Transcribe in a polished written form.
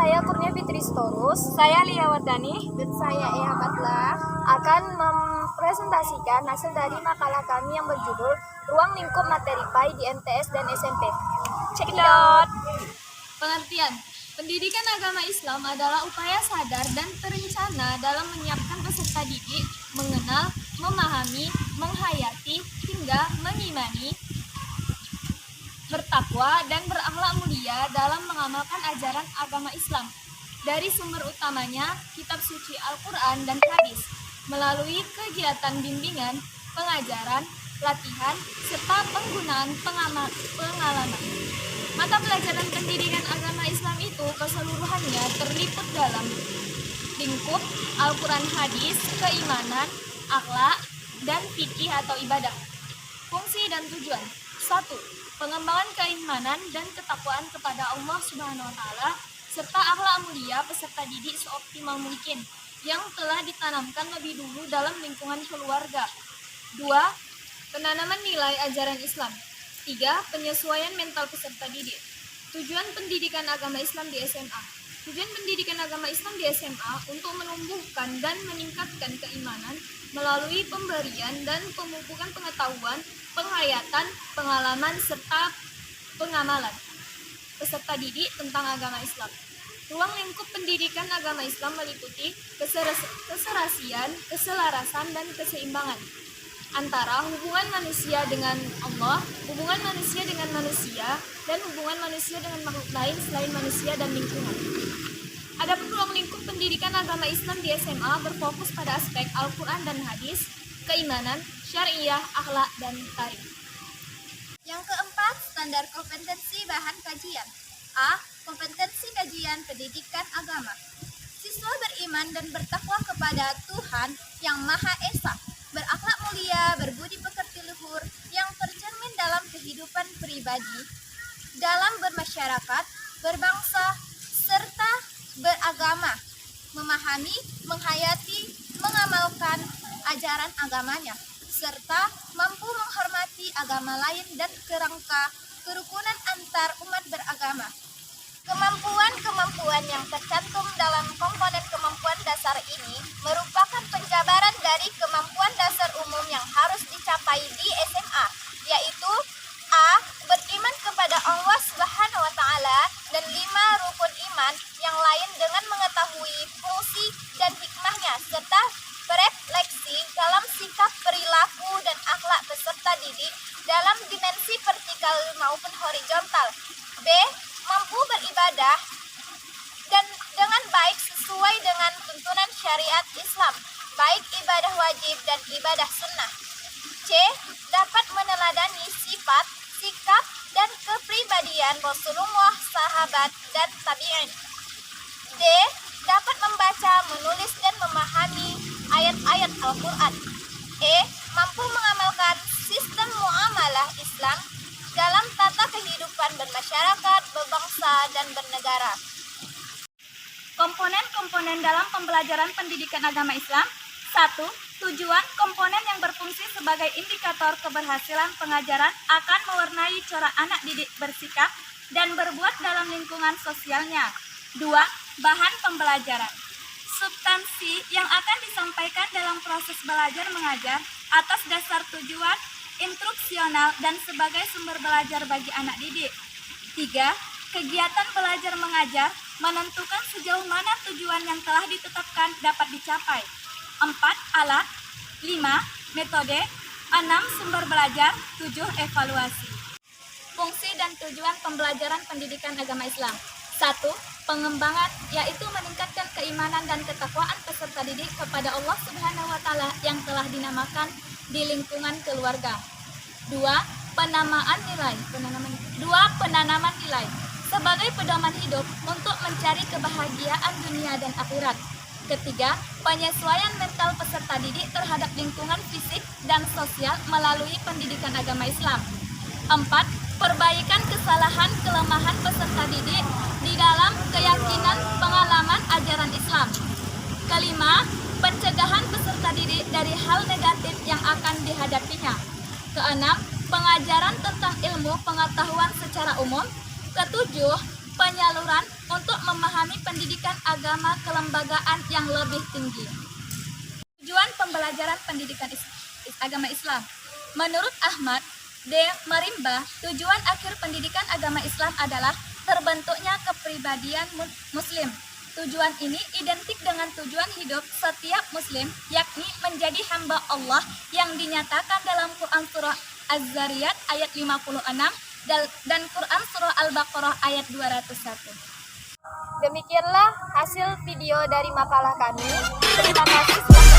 saya Kurnia Fitri Storus, Saya Lia Wardani dan saya Ea Batla akan mempresentasikan hasil dari makalah kami yang berjudul Ruang Lingkup Materi PAI di MTS dan SMP. Check it out! Pengertian. Pendidikan agama Islam adalah upaya sadar dan terencana dalam menyiapkan peserta didik mengenal, memahami, menghayati, hingga mengimani, bertakwa, dan berakhlak mulia dalam mengamalkan ajaran agama Islam. Dari sumber utamanya, kitab suci Al-Quran dan hadis, melalui kegiatan bimbingan, pengajaran, latihan, serta penggunaan pengalaman. Mata pelajaran pendidikan agama Islam itu keseluruhannya terliput dalam lingkup Al-Quran hadis, keimanan, akhlak, dan fikih atau ibadah. Fungsi dan tujuan. 1. Pengembangan keimanan dan ketakwaan kepada Allah Subhanahu wa taala serta akhlak mulia peserta didik seoptimal mungkin yang telah ditanamkan lebih dulu dalam lingkungan keluarga. 2. Penanaman nilai ajaran Islam. 3. Penyesuaian mental peserta didik. Tujuan pendidikan agama Islam di SMA. Tujuan pendidikan agama Islam di SMA untuk menumbuhkan dan meningkatkan keimanan melalui pemberian dan pemupukan pengetahuan, penghayatan, pengalaman, serta pengamalan peserta didik tentang agama Islam. Ruang lingkup pendidikan agama Islam meliputi keserasian, keselarasan, dan keseimbangan antara hubungan manusia dengan Allah, hubungan manusia dengan manusia, dan hubungan manusia dengan makhluk lain selain manusia dan lingkungan. Adapun ruang lingkup pendidikan agama Islam di SMA berfokus pada aspek Al-Quran dan hadis, keimanan, syariah, akhlak, dan tarikh. Yang keempat, standar kompetensi bahan kajian. A. Kompetensi kajian pendidikan agama. Siswa beriman dan bertakwa kepada Tuhan yang Maha Esa, berakhlak mulia, berbudi pekerti luhur, yang tercermin dalam kehidupan pribadi, dalam bermasyarakat, berbangsa, serta beragama, memahami, menghayati, mengamalkan ajaran agamanya, serta mampu menghormati agama lain dan kerangka kerukunan antar umat beragama. Kemampuan-kemampuan yang tercantum dalam komponen kemampuan dasar ini merupakan penjabaran dari kemampuan dasar umum yang harus dicapai di SMA, yaitu A. Beriman kepada Allah Subhanahu wa taala dan 5 rukun iman yang lain dengan mengetahui fungsi dan hikmahnya serta berefleksi dalam sikap, perilaku, dan akhlak peserta didik dalam dimensi vertikal maupun horizontal. B. Mampu beribadah dan dengan baik sesuai dengan tuntunan syariat Islam, baik ibadah wajib dan ibadah sunnah. C. Dapat meneladani sifat, sikap, dan kepribadian Rasulullah, sahabat, dan tabi'in. D. Dapat membaca, menulis, dan memahami ayat-ayat Al-Quran. E. Mampu mengamalkan sistem muamalah Islam dalam tata kehidupan bermasyarakat, berbangsa, dan bernegara. Komponen-komponen dalam pembelajaran pendidikan agama Islam. 1. Tujuan komponen yang berfungsi sebagai indikator keberhasilan pengajaran akan mewarnai cara anak didik bersikap dan berbuat dalam lingkungan sosialnya. 2. Bahan pembelajaran. Substansi yang akan disampaikan dalam proses belajar mengajar atas dasar tujuan instruksional dan sebagai sumber belajar bagi anak didik. 3. Kegiatan belajar mengajar menentukan sejauh mana tujuan yang telah ditetapkan dapat dicapai. 4. Alat. 5. Metode. 6. Sumber belajar. 7. Evaluasi. Fungsi dan tujuan pembelajaran pendidikan agama Islam. 1. Pengembangan, yaitu meningkatkan keimanan dan ketakwaan peserta didik kepada Allah Subhanahu wa taala yang telah dinamakan di lingkungan keluarga. 2. Penanaman nilai. 2. Penanaman nilai sebagai pedoman hidup untuk mencari kebahagiaan dunia dan akhirat. Ketiga, penyesuaian mental peserta didik terhadap lingkungan fisik dan sosial melalui pendidikan agama Islam. 4. Perbaikan kesalahan kelemahan peserta didik di dalam keyakinan pengalaman ajaran Islam. Kelima, pencegahan peserta didik dari hal negatif yang akan dihadapinya. Keenam, pengajaran tentang ilmu pengetahuan secara umum. Ketujuh, penyaluran untuk memahami memahami pendidikan agama kelembagaan yang lebih tinggi. Tujuan pembelajaran pendidikan agama Islam. Menurut Ahmad D. Marimba, tujuan akhir pendidikan agama Islam adalah terbentuknya kepribadian Muslim. Tujuan ini identik dengan tujuan hidup setiap Muslim, yakni menjadi hamba Allah yang dinyatakan dalam Quran Surah Az-Zariyat ayat 56 dan Quran Surah Al-Baqarah ayat 201. Demikianlah hasil video dari makalah kami. Terima kasih sudah